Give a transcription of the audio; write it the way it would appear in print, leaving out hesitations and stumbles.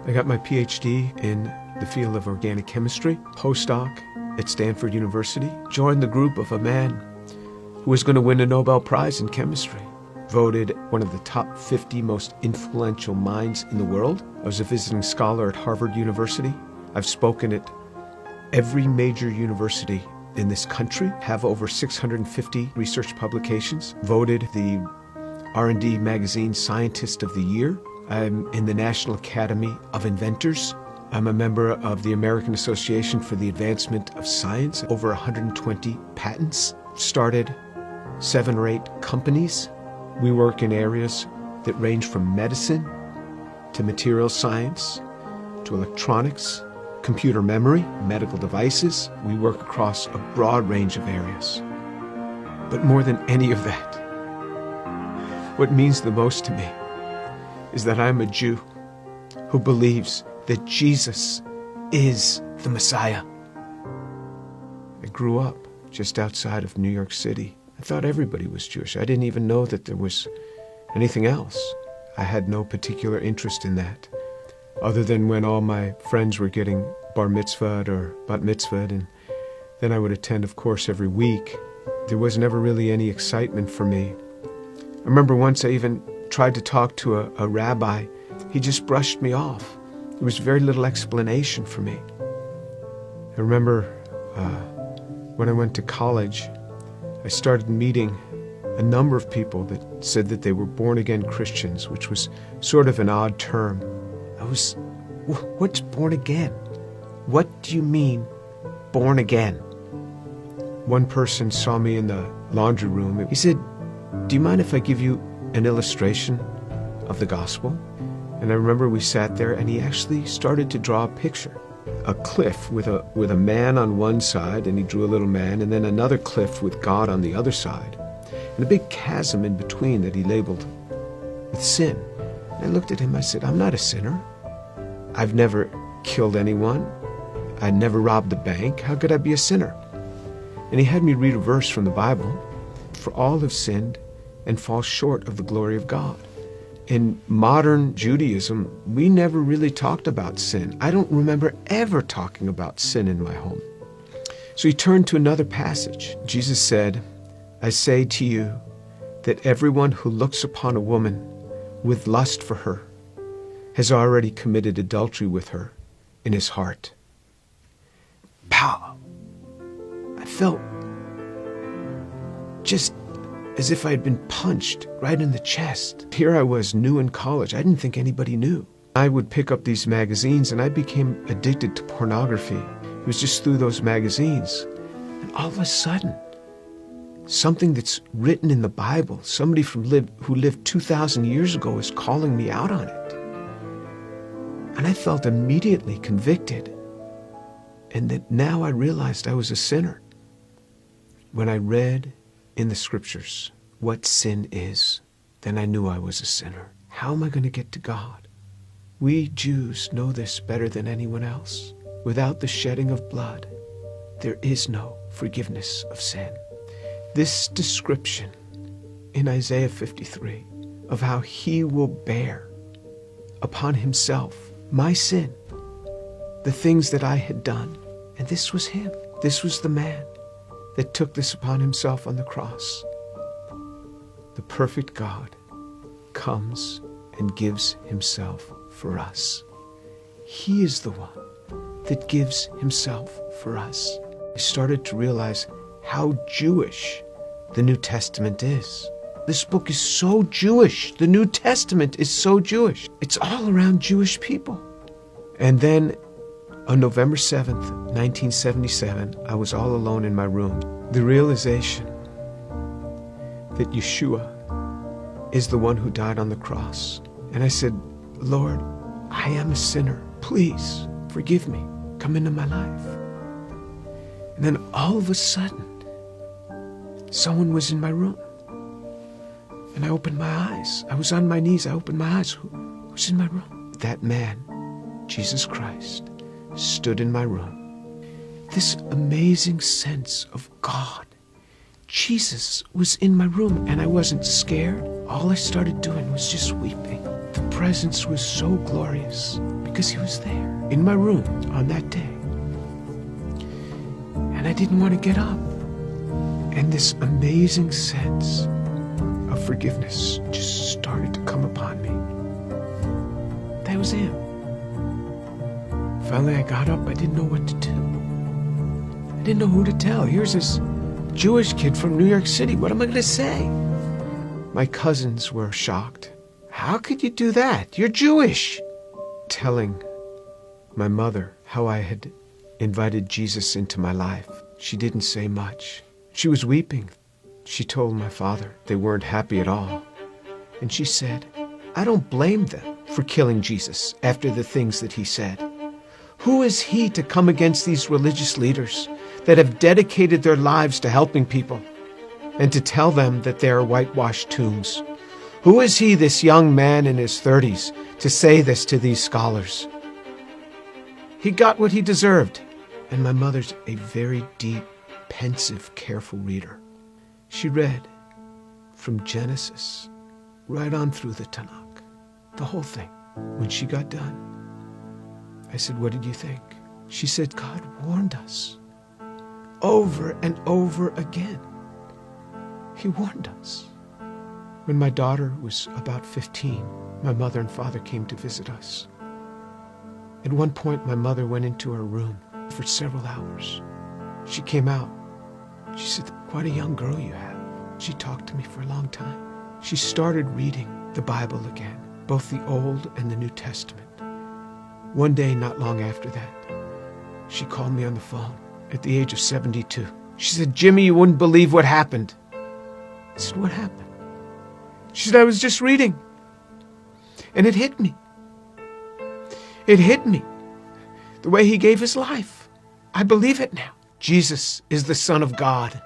I got my PhD in the field of organic chemistry, postdoc at Stanford University, joined the group of a man who was going to win a Nobel Prize in chemistry, voted one of the top 50 most influential minds in the world. I was a visiting scholar at Harvard University. I've spoken at every major university in this country, have over 650 research publications, voted the R&D magazine Scientist of the Year. I'm in the National Academy of Inventors. I'm a member of the American Association for the Advancement of Science, over 120 patents, started 7 or 8 companies. We work in areas that range from medicine to material science to electronics, computer memory, medical devices. We work across a broad range of areas. But more than any of that, what means the most to me is that I'm a Jew who believes that Jesus is the Messiah. I grew up just outside of New York City. I thought everybody was Jewish. I didn't even know that there was anything else. I had no particular interest in that, other than when all my friends were getting bar mitzvahed or bat mitzvahed, and then I would attend, of course, every week. There was never really any excitement for me. I remember once I even tried to talk to a rabbi. He just brushed me off. There was very little explanation for me. I remember when I went to college, I started meeting a number of people that said that they were born-again Christians, which was sort of an odd term. What's born again? What do you mean, born again? One person saw me in the laundry room. He said, "Do you mind if I give you an illustration of the gospel?" And I remember we sat there and he actually started to draw a picture. A cliff with a man on one side, and he drew a little man, and then another cliff with God on the other side, and a big chasm in between that he labeled with sin. And I looked at him, I said, "I'm not a sinner. I've never killed anyone. I never robbed a bank. How could I be a sinner?" And he had me read a verse from the Bible. "For all have sinned and fall short of the glory of God." In modern Judaism, we never really talked about sin. I don't remember ever talking about sin in my home. So he turned to another passage. Jesus said, "I say to you that everyone who looks upon a woman with lust for her has already committed adultery with her in his heart." Pow! I felt just as if I had been punched right in the chest. Here I was, new in college. I didn't think anybody knew. I would pick up these magazines and I became addicted to pornography. It was just through those magazines. And all of a sudden, something that's written in the Bible, somebody who lived 2,000 years ago is calling me out on it. And I felt immediately convicted. And that now I realized I was a sinner. When I read in the scriptures what sin is, then I knew I was a sinner. How am I going to get to God? We Jews know this better than anyone else. Without the shedding of blood, there is no forgiveness of sin. This description in Isaiah 53 of how he will bear upon himself my sin, the things that I had done, and this was him. This was the man that took this upon himself on the cross. The perfect God comes and gives himself for us. He is the one that gives himself for us. I started to realize how Jewish the New Testament is. This book is so Jewish. The New Testament is so Jewish. It's all around Jewish people. And then on November 7th, 1977, I was all alone in my room. The realization that Yeshua is the one who died on the cross. And I said, "Lord, I am a sinner. Please forgive me. Come into my life." And then all of a sudden, someone was in my room. And I opened my eyes. I was on my knees. I opened my eyes. Who's in my room? That man, Jesus Christ, stood in my room. This amazing sense of God. Jesus was in my room and I wasn't scared. All I started doing was just weeping. The presence was so glorious because he was there in my room on that day. And I didn't want to get up. And this amazing sense of forgiveness just started to come upon me. That was him. Finally, I got up. I didn't know what to do. I didn't know who to tell. Here's this Jewish kid from New York City. What am I going to say? My cousins were shocked. How could you do that? You're Jewish. Telling my mother how I had invited Jesus into my life. She didn't say much. She was weeping. She told my father they weren't happy at all. And she said, I don't blame them for killing Jesus after the things that he said. Who is he to come against these religious leaders that have dedicated their lives to helping people and to tell them that they are whitewashed tombs? Who is he, this young man in his 30s, to say this to these scholars? He got what he deserved. And my mother's a very deep, pensive, careful reader. She read from Genesis right on through the Tanakh, the whole thing. When she got done, I said, what did you think? She said, God warned us over and over again. He warned us. When my daughter was about 15, my mother and father came to visit us. At one point, my mother went into her room for several hours. She came out. She said, quite a young girl you have. She talked to me for a long time. She started reading the Bible again, both the Old and the New Testament. One day, not long after that, she called me on the phone at the age of 72. She said, Jimmy, you wouldn't believe what happened. I said, what happened? She said, I was just reading. And it hit me. It hit me. The way he gave his life. I believe it now. Jesus is the Son of God.